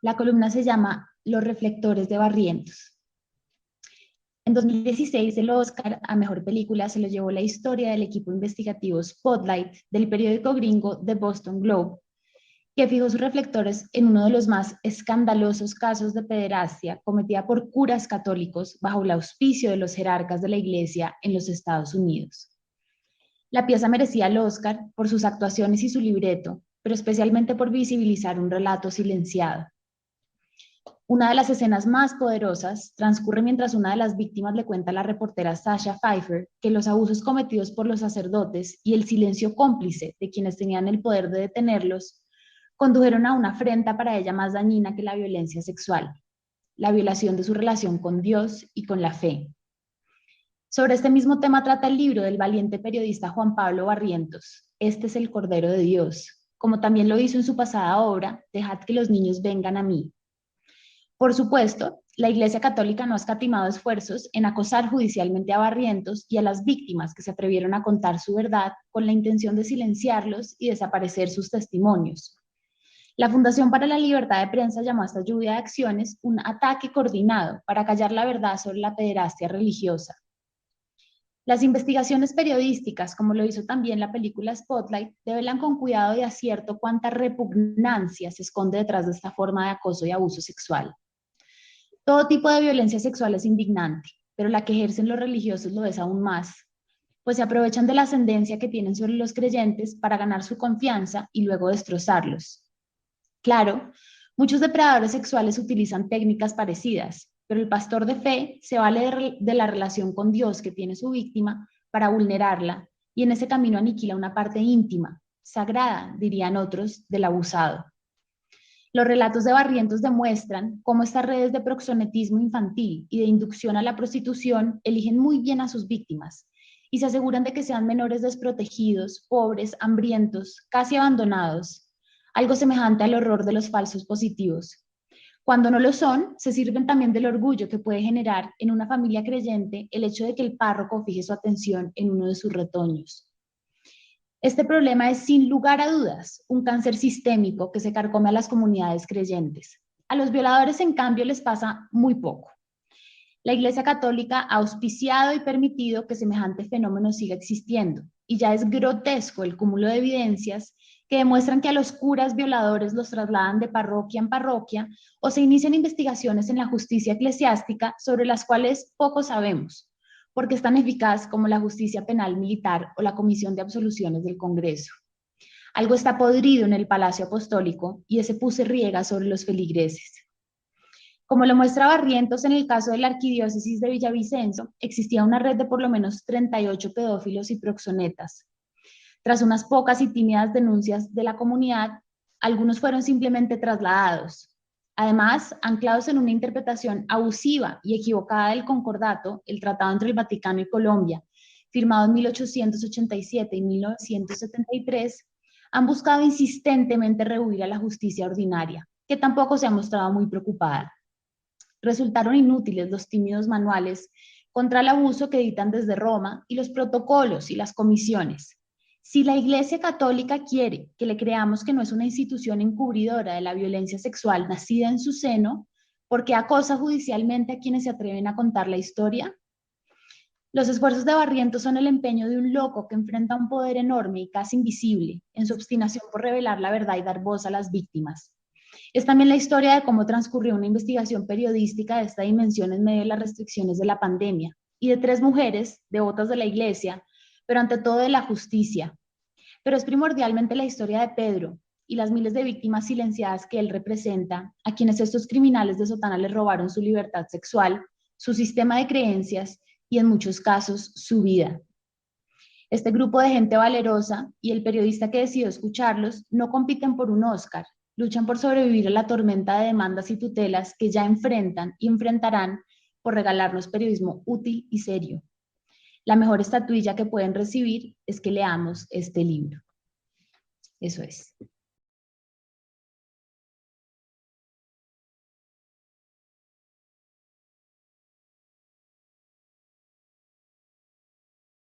La columna se llama Los reflectores de Barrientos. En 2016, el Oscar a Mejor Película se lo llevó la historia del equipo investigativo Spotlight del periódico gringo The Boston Globe, que fijó sus reflectores en uno de los más escandalosos casos de pederastia cometida por curas católicos bajo el auspicio de los jerarcas de la Iglesia en los Estados Unidos. La pieza merecía el Oscar por sus actuaciones y su libreto, pero especialmente por visibilizar un relato silenciado. Una de las escenas más poderosas transcurre mientras una de las víctimas le cuenta a la reportera Sasha Pfeiffer que los abusos cometidos por los sacerdotes y el silencio cómplice de quienes tenían el poder de detenerlos condujeron a una afrenta para ella más dañina que la violencia sexual, la violación de su relación con Dios y con la fe. Sobre este mismo tema trata el libro del valiente periodista Juan Pablo Barrientos, Este es el Cordero de Dios, como también lo hizo en su pasada obra, Dejad que los niños vengan a mí. Por supuesto, la Iglesia Católica no ha escatimado esfuerzos en acosar judicialmente a Barrientos y a las víctimas que se atrevieron a contar su verdad con la intención de silenciarlos y desaparecer sus testimonios. La Fundación para la Libertad de Prensa llamó a esta lluvia de acciones un ataque coordinado para callar la verdad sobre la pederastia religiosa. Las investigaciones periodísticas, como lo hizo también la película Spotlight, develan con cuidado y acierto cuánta repugnancia se esconde detrás de esta forma de acoso y abuso sexual. Todo tipo de violencia sexual es indignante, pero la que ejercen los religiosos lo es aún más, pues se aprovechan de la ascendencia que tienen sobre los creyentes para ganar su confianza y luego destrozarlos. Claro, muchos depredadores sexuales utilizan técnicas parecidas, pero el pastor de fe se vale de la relación con Dios que tiene su víctima para vulnerarla y en ese camino aniquila una parte íntima, sagrada, dirían otros, del abusado. Los relatos de Barrientos demuestran cómo estas redes de proxenetismo infantil y de inducción a la prostitución eligen muy bien a sus víctimas y se aseguran de que sean menores desprotegidos, pobres, hambrientos, casi abandonados, algo semejante al horror de los falsos positivos. Cuando no lo son, se sirven también del orgullo que puede generar en una familia creyente el hecho de que el párroco fije su atención en uno de sus retoños. Este problema es, sin lugar a dudas, un cáncer sistémico que se carcome a las comunidades creyentes. A los violadores, en cambio, les pasa muy poco. La Iglesia Católica ha auspiciado y permitido que semejante fenómeno siga existiendo, y ya es grotesco el cúmulo de evidencias que demuestran que a los curas violadores los trasladan de parroquia en parroquia o se inician investigaciones en la justicia eclesiástica sobre las cuales poco sabemos, porque es tan eficaz como la justicia penal militar o la comisión de absoluciones del Congreso. Algo está podrido en el Palacio Apostólico y ese pus se riega sobre los feligreses. Como lo muestra Barrientos en el caso de la arquidiócesis de Villavicencio, existía una red de por lo menos 38 pedófilos y proxenetas. Tras unas pocas y tímidas denuncias de la comunidad, algunos fueron simplemente trasladados. Además, anclados en una interpretación abusiva y equivocada del concordato, el tratado entre el Vaticano y Colombia, firmado en 1887 y 1973, han buscado insistentemente rehuir a la justicia ordinaria, que tampoco se ha mostrado muy preocupada. Resultaron inútiles los tímidos manuales contra el abuso que editan desde Roma y los protocolos y las comisiones. Si la Iglesia Católica quiere que le creamos que no es una institución encubridora de la violencia sexual nacida en su seno, ¿por qué acosa judicialmente a quienes se atreven a contar la historia? Los esfuerzos de Barrientos son el empeño de un loco que enfrenta un poder enorme y casi invisible en su obstinación por revelar la verdad y dar voz a las víctimas. Es también la historia de cómo transcurrió una investigación periodística de esta dimensión en medio de las restricciones de la pandemia y de 3 mujeres devotas de la Iglesia, pero ante todo de la justicia. Pero es primordialmente la historia de Pedro y las miles de víctimas silenciadas que él representa, a quienes estos criminales de sotana les robaron su libertad sexual, su sistema de creencias y en muchos casos su vida. Este grupo de gente valerosa y el periodista que decidió escucharlos no compiten por un Oscar, luchan por sobrevivir a la tormenta de demandas y tutelas que ya enfrentan y enfrentarán por regalarnos periodismo útil y serio. La mejor estatuilla que pueden recibir es que leamos este libro. Eso es.